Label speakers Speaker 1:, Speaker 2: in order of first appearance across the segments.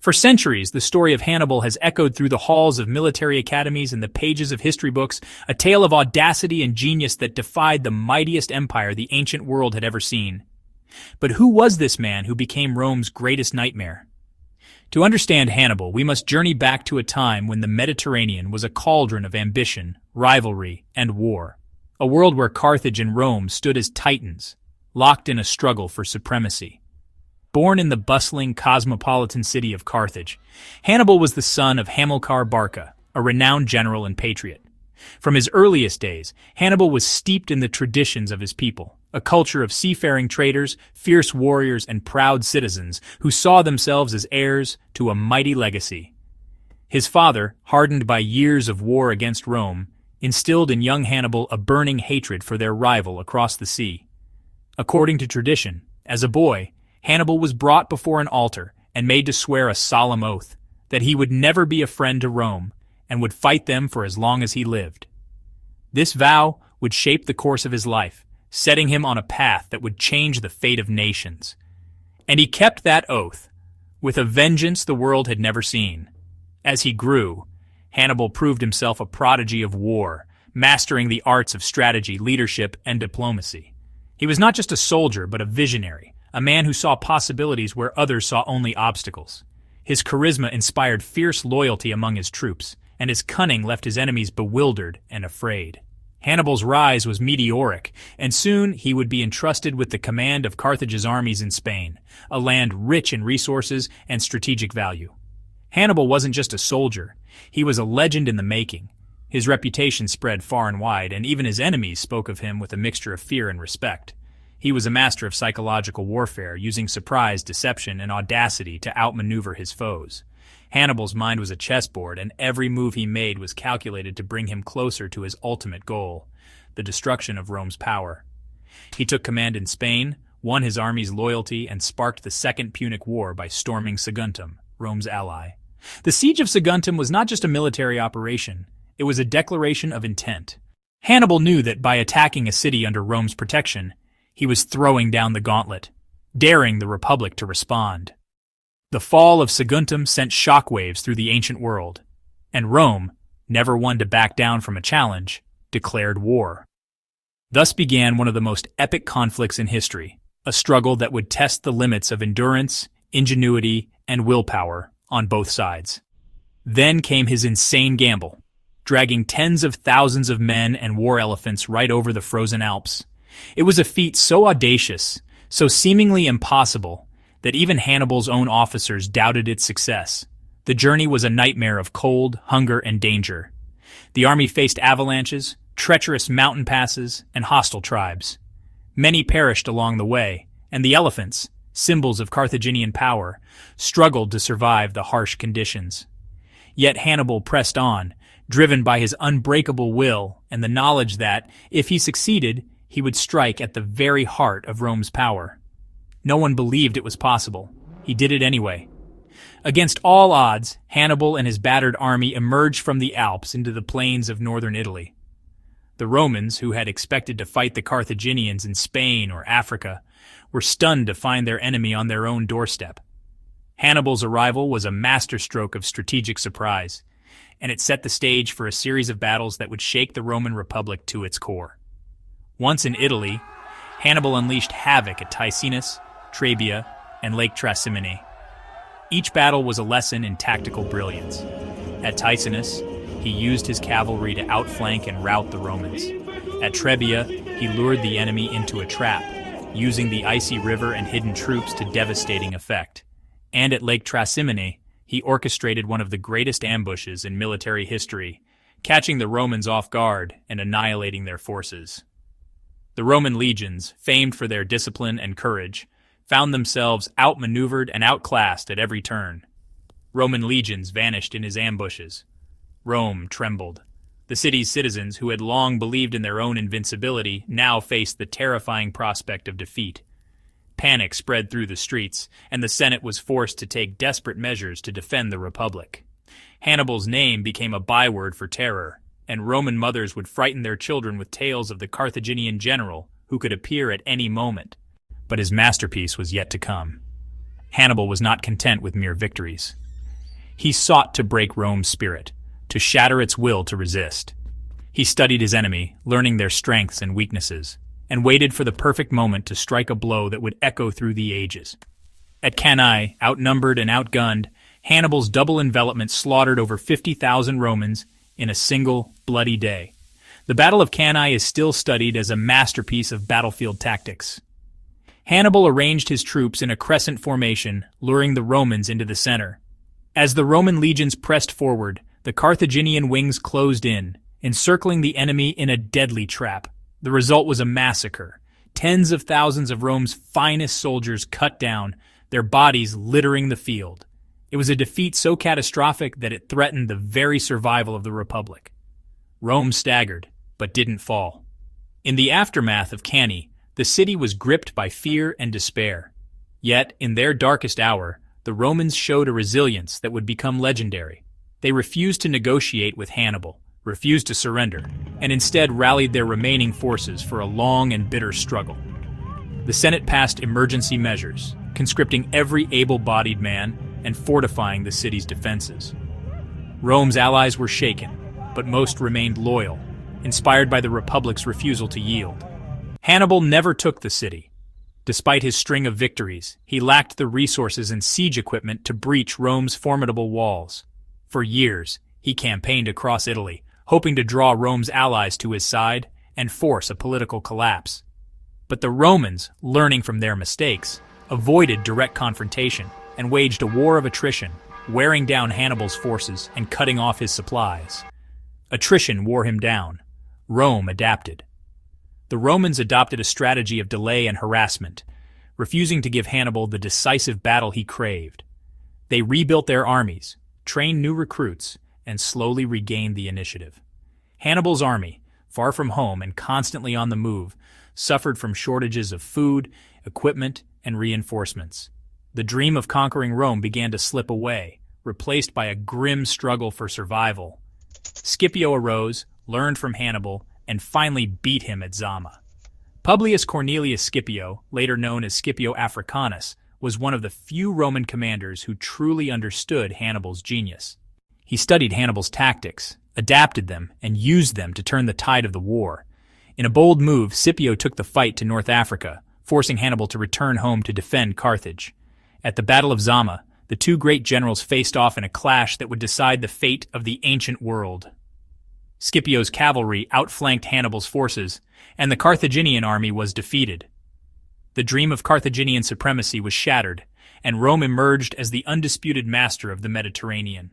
Speaker 1: For centuries, the story of Hannibal has echoed through the halls of military academies and the pages of history books, a tale of audacity and genius that defied the mightiest empire the ancient world had ever seen. But who was this man who became Rome's greatest nightmare? To understand Hannibal, we must journey back to a time when the Mediterranean was a cauldron of ambition, rivalry, and war. A world where Carthage and Rome stood as titans, locked in a struggle for supremacy. Born in the bustling, cosmopolitan city of Carthage, Hannibal was the son of Hamilcar Barca, a renowned general and patriot. From his earliest days, Hannibal was steeped in the traditions of his people, a culture of seafaring traders, fierce warriors, and proud citizens who saw themselves as heirs to a mighty legacy. His father, hardened by years of war against Rome, instilled in young Hannibal a burning hatred for their rival across the sea. According to tradition, as a boy, Hannibal was brought before an altar and made to swear a solemn oath that he would never be a friend to Rome and would fight them for as long as he lived. This vow would shape the course of his life, setting him on a path that would change the fate of nations. And he kept that oath, with a vengeance the world had never seen. As he grew, Hannibal proved himself a prodigy of war, mastering the arts of strategy, leadership, and diplomacy. He was not just a soldier, but a visionary, a man who saw possibilities where others saw only obstacles. His charisma inspired fierce loyalty among his troops, and his cunning left his enemies bewildered and afraid. Hannibal's rise was meteoric, and soon he would be entrusted with the command of Carthage's armies in Spain, a land rich in resources and strategic value. Hannibal wasn't just a soldier, he was a legend in the making. His reputation spread far and wide, and even his enemies spoke of him with a mixture of fear and respect. He was a master of psychological warfare, using surprise, deception, and audacity to outmaneuver his foes. Hannibal's mind was a chessboard, and every move he made was calculated to bring him closer to his ultimate goal, the destruction of Rome's power. He took command in Spain, won his army's loyalty, and sparked the Second Punic War by storming Saguntum, Rome's ally. The siege of Saguntum was not just a military operation, it was a declaration of intent. Hannibal knew that by attacking a city under Rome's protection, he was throwing down the gauntlet, daring the Republic to respond. The fall of Saguntum sent shockwaves through the ancient world, and Rome, never one to back down from a challenge, declared war. Thus began one of the most epic conflicts in history, a struggle that would test the limits of endurance, ingenuity, and willpower on both sides. Then came his insane gamble, dragging tens of thousands of men and war elephants right over the frozen Alps. It was a feat so audacious, so seemingly impossible, that even Hannibal's own officers doubted its success. The journey was a nightmare of cold, hunger, and danger. The army faced avalanches, treacherous mountain passes, and hostile tribes. Many perished along the way, and the elephants, symbols of Carthaginian power, struggled to survive the harsh conditions. Yet Hannibal pressed on, driven by his unbreakable will and the knowledge that, if he succeeded, he would strike at the very heart of Rome's power. No one believed it was possible. He did it anyway. Against all odds, Hannibal and his battered army emerged from the Alps into the plains of northern Italy. The Romans, who had expected to fight the Carthaginians in Spain or Africa, were stunned to find their enemy on their own doorstep. Hannibal's arrival was a masterstroke of strategic surprise, and it set the stage for a series of battles that would shake the Roman Republic to its core. Once in Italy, Hannibal unleashed havoc at Ticinus, Trebia, and Lake Trasimene. Each battle was a lesson in tactical brilliance. At Ticinus, he used his cavalry to outflank and rout the Romans. At Trebia, he lured the enemy into a trap, using the icy river and hidden troops to devastating effect. And at Lake Trasimene, he orchestrated one of the greatest ambushes in military history, catching the Romans off guard and annihilating their forces. The Roman legions, famed for their discipline and courage, found themselves outmaneuvered and outclassed at every turn. Roman legions vanished in his ambushes. Rome trembled. The city's citizens, who had long believed in their own invincibility, now faced the terrifying prospect of defeat. Panic spread through the streets, and the Senate was forced to take desperate measures to defend the Republic. Hannibal's name became a byword for terror, and Roman mothers would frighten their children with tales of the Carthaginian general who could appear at any moment. But his masterpiece was yet to come. Hannibal was not content with mere victories. He sought to break Rome's spirit, to shatter its will to resist. He studied his enemy, learning their strengths and weaknesses, and waited for the perfect moment to strike a blow that would echo through the ages. At Cannae, outnumbered and outgunned, Hannibal's double envelopment slaughtered over 50,000 Romans in a single bloody day. The Battle of Cannae is still studied as a masterpiece of battlefield tactics. Hannibal arranged his troops in a crescent formation, luring the Romans into the center. As the Roman legions pressed forward, the Carthaginian wings closed in, encircling the enemy in a deadly trap. The result was a massacre. Tens of thousands of Rome's finest soldiers cut down, their bodies littering the field. It was a defeat so catastrophic that it threatened the very survival of the Republic. Rome staggered, but didn't fall. In the aftermath of Cannae, the city was gripped by fear and despair. Yet, in their darkest hour, the Romans showed a resilience that would become legendary. They refused to negotiate with Hannibal, refused to surrender, and instead rallied their remaining forces for a long and bitter struggle. The Senate passed emergency measures, conscripting every able-bodied man and fortifying the city's defenses. Rome's allies were shaken, but most remained loyal, inspired by the Republic's refusal to yield. Hannibal never took the city. Despite his string of victories, he lacked the resources and siege equipment to breach Rome's formidable walls. For years, he campaigned across Italy, hoping to draw Rome's allies to his side and force a political collapse. But the Romans, learning from their mistakes, avoided direct confrontation and waged a war of attrition, wearing down Hannibal's forces and cutting off his supplies. Attrition wore him down. Rome adapted. The Romans adopted a strategy of delay and harassment, refusing to give Hannibal the decisive battle he craved. They rebuilt their armies, trained new recruits, and slowly regained the initiative. Hannibal's army, far from home and constantly on the move, suffered from shortages of food, equipment, and reinforcements. The dream of conquering Rome began to slip away, replaced by a grim struggle for survival. Scipio arose, learned from Hannibal, and finally beat him at Zama. Publius Cornelius Scipio, later known as Scipio Africanus, was one of the few Roman commanders who truly understood Hannibal's genius. He studied Hannibal's tactics, adapted them, and used them to turn the tide of the war. In a bold move, Scipio took the fight to North Africa, forcing Hannibal to return home to defend Carthage. At the Battle of Zama, the two great generals faced off in a clash that would decide the fate of the ancient world. Scipio's cavalry outflanked Hannibal's forces, and the Carthaginian army was defeated. The dream of Carthaginian supremacy was shattered, and Rome emerged as the undisputed master of the Mediterranean.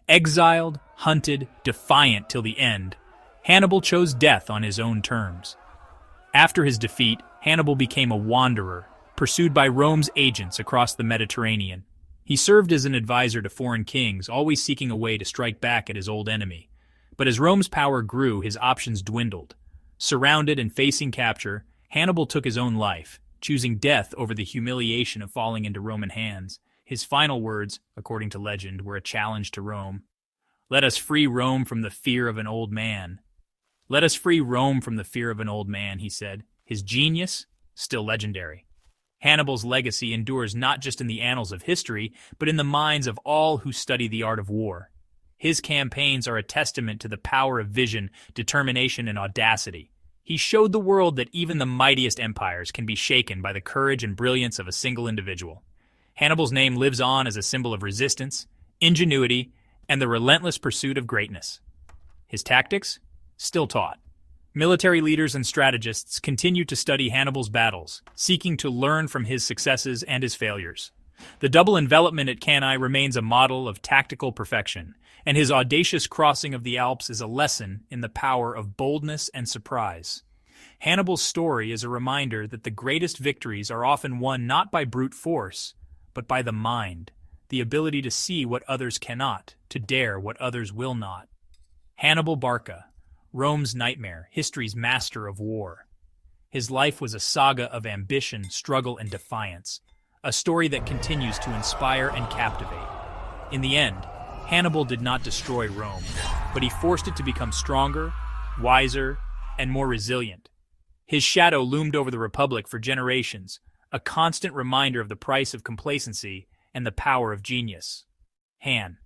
Speaker 1: Exiled, hunted, defiant till the end, Hannibal chose death on his own terms. After his defeat, Hannibal became a wanderer, pursued by Rome's agents across the Mediterranean. He served as an advisor to foreign kings, always seeking a way to strike back at his old enemy. But as Rome's power grew, his options dwindled. Surrounded and facing capture, Hannibal took his own life, choosing death over the humiliation of falling into Roman hands. His final words, according to legend, were a challenge to Rome. "Let us free Rome from the fear of an old man." "Let us free Rome from the fear of an old man," he said. His genius, still legendary. Hannibal's legacy endures not just in the annals of history, but in the minds of all who study the art of war. His campaigns are a testament to the power of vision, determination, and audacity. He showed the world that even the mightiest empires can be shaken by the courage and brilliance of a single individual. Hannibal's name lives on as a symbol of resistance, ingenuity, and the relentless pursuit of greatness. His tactics? Still taught. Military leaders and strategists continue to study Hannibal's battles, seeking to learn from his successes and his failures. The double envelopment at Cannae remains a model of tactical perfection, and his audacious crossing of the Alps is a lesson in the power of boldness and surprise. Hannibal's story is a reminder that the greatest victories are often won not by brute force, but by the mind, the ability to see what others cannot, to dare what others will not. Hannibal Barca, Rome's nightmare, history's master of war. His life was a saga of ambition, struggle, and defiance, a story that continues to inspire and captivate. In the end, Hannibal did not destroy Rome, but he forced it to become stronger, wiser, and more resilient. His shadow loomed over the Republic for generations, a constant reminder of the price of complacency and the power of genius. Han.